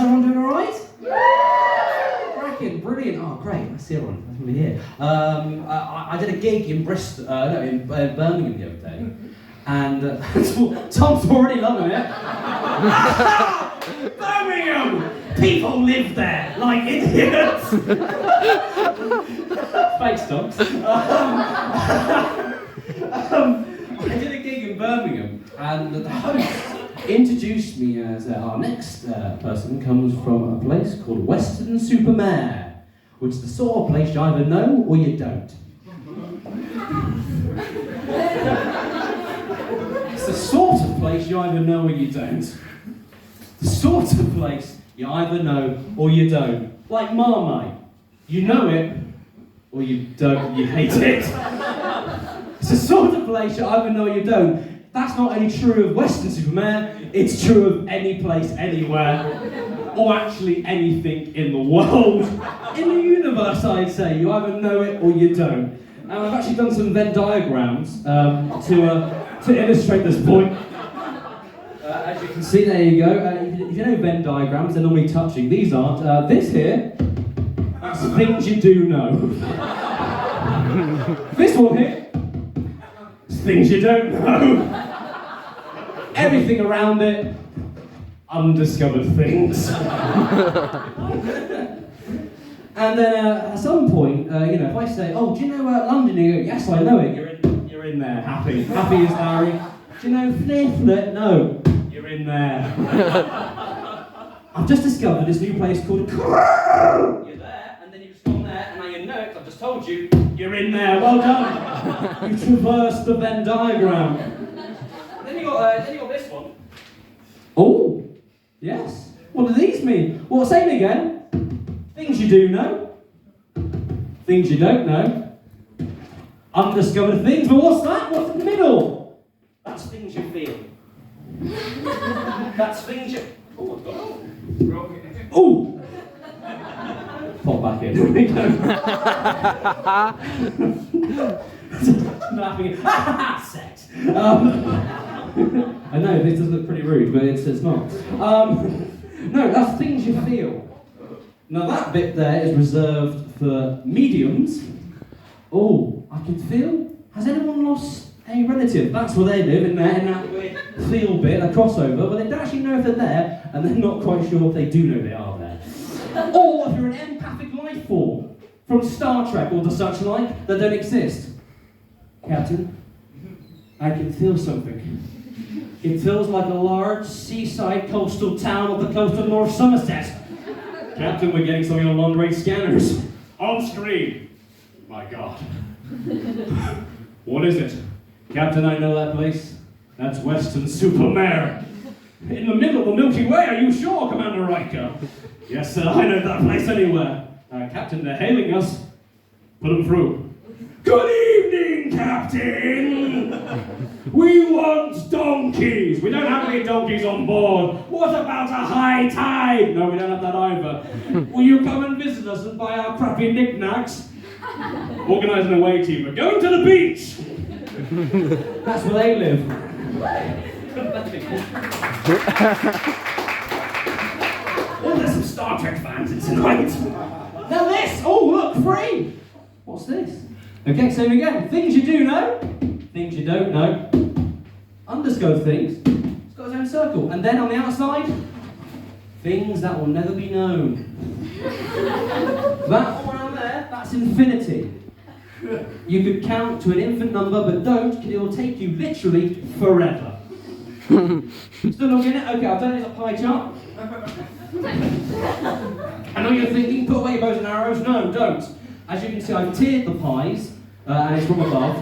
everyone doing all right? Yeah! Cracking, brilliant. Oh, great. That's everyone. That's really here. I did a gig in Bristol, in Birmingham the other day, and Tom's already loving it. Birmingham! People live there like idiots. Thanks, Tom. I did a gig in Birmingham, and the host introduced me as our next person comes from a place called Weston-super-Mare, which is the sort of place you either know or you don't. It's the sort of place you either know or you don't. The sort of place you either know or you don't. Like Marmite. You know it or you don't, you hate it. It's the sort of place you either know or you don't. That's not only true of Weston-super-Mare, it's true of any place, anywhere, or actually anything in the world. In the universe, I'd say. You either know it or you don't. And I've actually done some Venn diagrams to illustrate this point. As you can see, there you go. If you know Venn diagrams, they're normally touching. These aren't. This here, that's things you do know. This one here, it's things you don't know. Everything around it, undiscovered things. And then at some point, if I say, "Oh, do you know London?" You go, "Yes, I know it." You're in there, happy as Larry. Do you know Flit? No, you're in there. I've just discovered this new place called Crewe. You're there, and then you've just gone there, and now you know it. 'Cause I've just told you, you're in there. Well done. You traversed the Venn diagram. Then you got this one. Oh, yes. What do these mean? Well, say it again. Things you do know. Things you don't know. Undiscovered things. But what's that? What's in the middle? That's things you feel. That's things you... Oh, what's going on? Oh! Pop back in. There we go. Laughing. Sex. I know, this does look pretty rude, but it's not. No, that's things you feel. Now that bit there is reserved for mediums. Oh, I can feel. Has anyone lost a relative? That's where they live, in that weird feel bit, a crossover, but they don't actually know if they're there, and they're not quite sure if they do know they are there. Or if you're an empathic life form from Star Trek or the such like that don't exist. Captain, I can feel something. It feels like a large seaside coastal town off the coast of North Somerset. Captain, we're getting something on long-range scanners. On screen. My God. What is it? Captain, I know that place. That's Weston-super-Mare. In the middle of the Milky Way, are you sure, Commander Riker? Yes, sir, I know that place anywhere. Captain, they're hailing us. Put them through. Good evening, Captain! We want donkeys! We don't have any donkeys on board. What about a high tide? No, we don't have that either. Will you come and visit us and buy our crappy knickknacks? Organise an away team. We're going to the beach! That's where they live. Oh, there's some Star Trek fans in tonight. Now this! Oh, look, free! What's this? Okay, same again. Things you do know, things you don't know. Undiscovered things. It's got its own circle. And then on the outside, things that will never be known. That one around there, that's infinity. You could count to an infinite number, but don't, because it will take you literally forever. Still not getting it? Okay, I've done it as a pie chart. I know you're thinking, put away your bows and arrows. No, don't. As you can see, I've tiered the pies, and it's from above.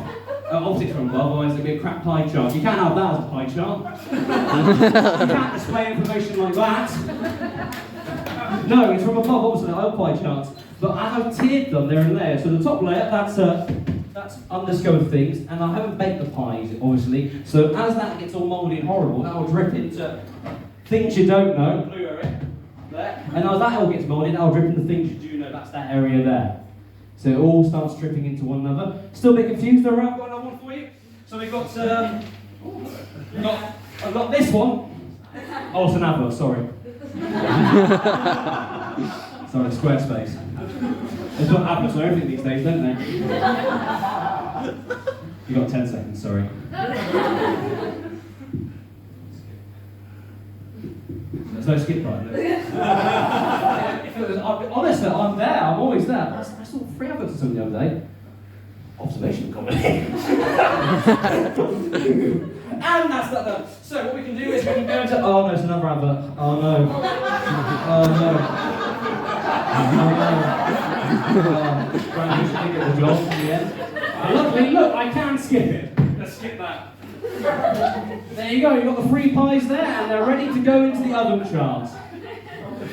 Obviously it's from above, otherwise it'd be a crap pie chart. You can't have that as a pie chart. You can't display information like that. No, it's from above, obviously, I love pie charts. But as I've tiered them, they're in layers. So the top layer, that's undiscovered things, and I haven't baked the pies, obviously. So as that gets all mouldy and horrible, that will drip into things you don't know, blue area, there. And as that all gets mouldy, that'll drip into things you do know, that's that area there. So it all starts dripping into one another. Still a bit confused, though, right? I've got another one for you. So I've got this one. Oh, it's an advert, sorry. Sorry, Squarespace. They put adverts on everything these days, don't they? You got 10 seconds, sorry. There's no skip button. If it was, honestly, I'm there. I'm always there. I saw 3 adverts or something the other day. Observation comedy. And that's that. So what we can do is we can go into. Oh no, it's another advert. Oh no. Oh no. Brand new ticket will job in the end. Luckily, look, I can skip it. Let's skip that. There you go, you've got the 3 pies there, and they're ready to go into the oven chart.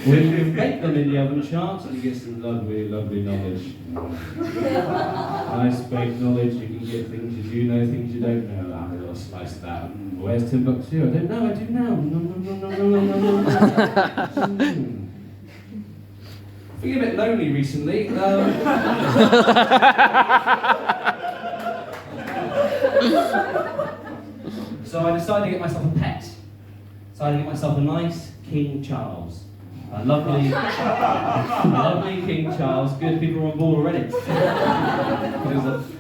We can bake them in the oven chart, and you get some lovely, lovely knowledge. Nice baked knowledge, you can get things you do know, things you don't know. Have a little slice of that. Where's Timbuktu? I don't know, I do now. Feeling a bit lonely recently. So I decided to get myself a pet. Decided to get myself a nice King Charles. A lovely King Charles. Good, people are on board already.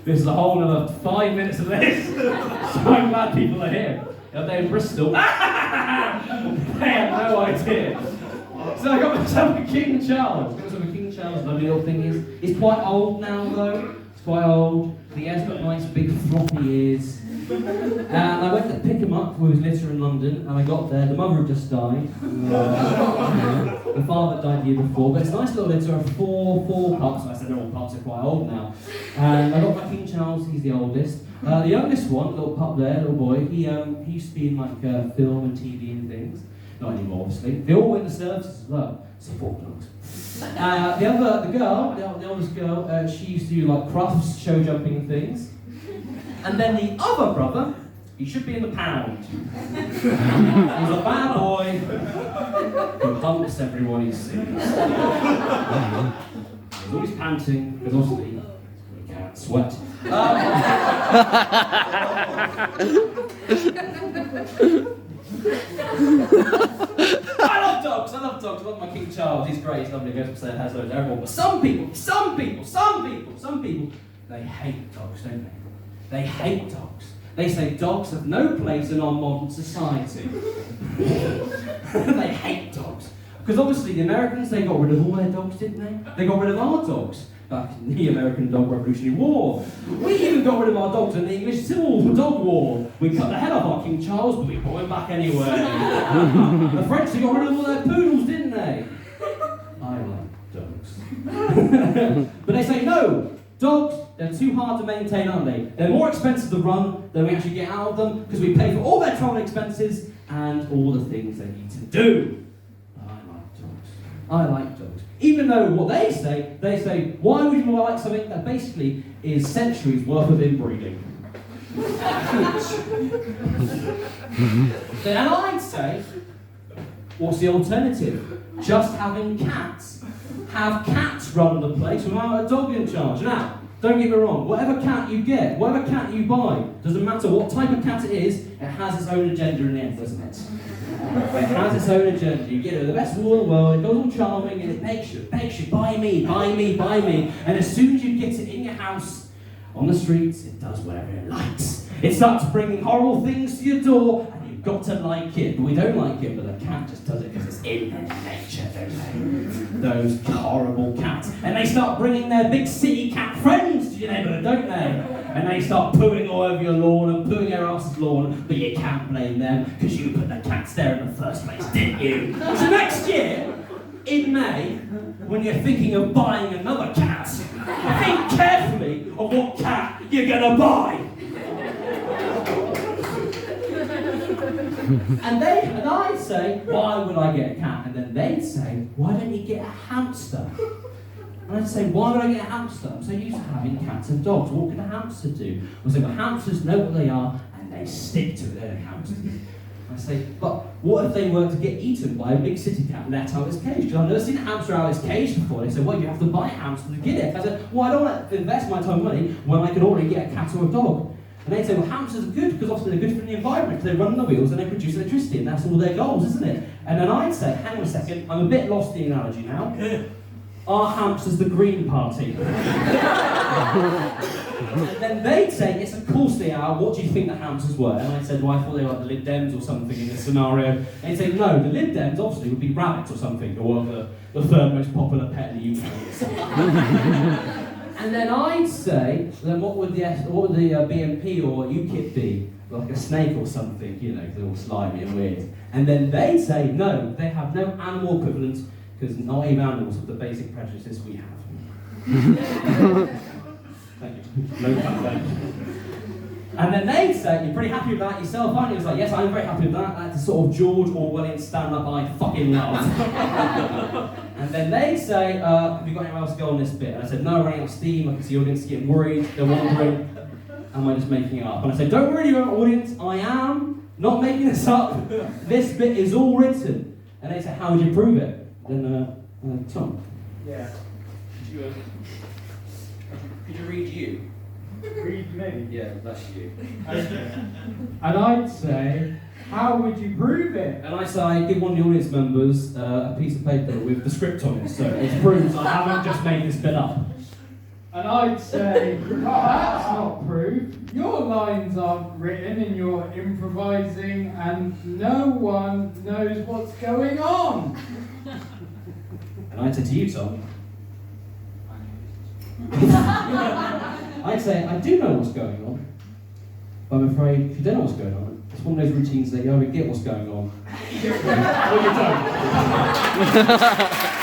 This is a whole another 5 minutes of this. So I'm glad people are here. The other day in Bristol, they had no idea. So I got myself a King Charles. Lovely little thing is. It's quite old now though. It's quite old. He has got nice big floppy ears. And I went to pick him up with his litter in London, and I got there. The mother had just died. The father died the year before. But it's a nice little litter of four pups. I said they're all pups, they're quite old now. And I got my King Charles. He's the oldest. The youngest one, little pup there, little boy. He used to be in like film and TV and things. Not anymore, obviously. They all went to services as well. Support dogs. The girl, the oldest girl, she used to do like crufts, show jumping and things. And then the other brother, he should be in the pound. He's a bad boy who humps everyone he sees. He's always panting, because obviously he can't sweat. I love dogs. I love my King Charles. He's great. He's lovely. He goes upstairs, has loads of everyone. But some people, they hate dogs, don't they? They hate dogs. They say dogs have no place in our modern society. They hate dogs. Because obviously the Americans, they got rid of all their dogs, didn't they? They got rid of our dogs back in the American Dog Revolutionary War. We even got rid of our dogs in the English Civil Dog War. We cut the head off our King Charles, but we brought him back anyway. The French, they got rid of all their poodles, didn't they? I like dogs. But they say no. Dogs, they're too hard to maintain, aren't they? They're more expensive to run than we actually get out of them because we pay for all their travel expenses and all the things they need to do. I like dogs. Even though what they say, why would you like something that basically is centuries worth of inbreeding? Then I'd say, what's the alternative? Just having cats. Have cats run the place without a dog in charge. Now, don't get me wrong, whatever cat you get, whatever cat you buy, doesn't matter what type of cat it is, it has its own agenda in the end, doesn't it? It has its own agenda. You get it the best wool in the world, it goes all charming, and it begs you, buy me. And as soon as you get it in your house, on the streets, it does whatever it likes. It starts bringing horrible things to your door, and you've got to like it. But we don't like it, but the cat just does it because it's in their nature, don't they? Those horrible cats. And they start bringing their big city cat friends to your neighbourhood, don't they? And they start pooing all over your lawn and pooing their ass's lawn, but you can't blame them because you put the cats there in the first place, didn't you? So next year, in May, when you're thinking of buying another cat, think carefully of what cat you're going to buy. And I'd say, why would I get a cat? And then they'd say, why don't you get a hamster? And I'd say, why would I get a hamster? I'm so used to having cats and dogs. What can a hamster do? I say, well, hamsters know what they are and they stick to it. They're hamsters. I say, but what if they were to get eaten by a big city cat and let out its cage? Because I've never seen a hamster out of its cage before. They say, well, you have to buy a hamster to get it. I said, well, I don't want to invest my time and money when I can already get a cat or a dog. And they'd say, well, hamsters are good because obviously they're good for the environment, because they run on the wheels and they produce electricity, and that's all their goals, isn't it? And then I'd say, hang on a second, I'm a bit lost in the analogy now. Are hamsters the Green Party? And then they'd say, yes, of course they are. What do you think the hamsters were? And I said, well, I thought they were like the Lib Dems or something in this scenario. And they'd say, no, the Lib Dems obviously would be rabbits or something, or the third most popular pet in the UK. And then I'd say, then what would the BNP or UKIP be? Like a snake or something, you know, because they're all slimy and weird. And then they'd say, no, they have no animal equivalent, because not even animals have the basic prejudices we have. Thank you. No thank you. And then they'd say, you're pretty happy with that yourself, aren't you? It's like, yes, I'm very happy with that. That's a sort of George Orwellian stand-up I fucking love. And then they'd say, have you got anywhere else to go on this bit? And I said, no, running out of steam. I can see the audience getting worried. They're wondering, am I just making it up? And I said, don't worry, audience. I am not making this up. This bit is all written. And they said, how would you prove it? Then, Tom. Yeah. Could you read you? Read me. Yeah, that's you. Okay. And I'd say, how would you prove it? And I say, I give one of the audience members a piece of paper with the script on it, so it proves I haven't just made this bit up. And I'd say, oh, that's not proof. Your lines aren't written and you're improvising and no one knows what's going on. And I'd say to you, Tom, I'd say, I do know what's going on, but I'm afraid if you don't know what's going on, it's one of those routines that you either get what's going on, or you don't.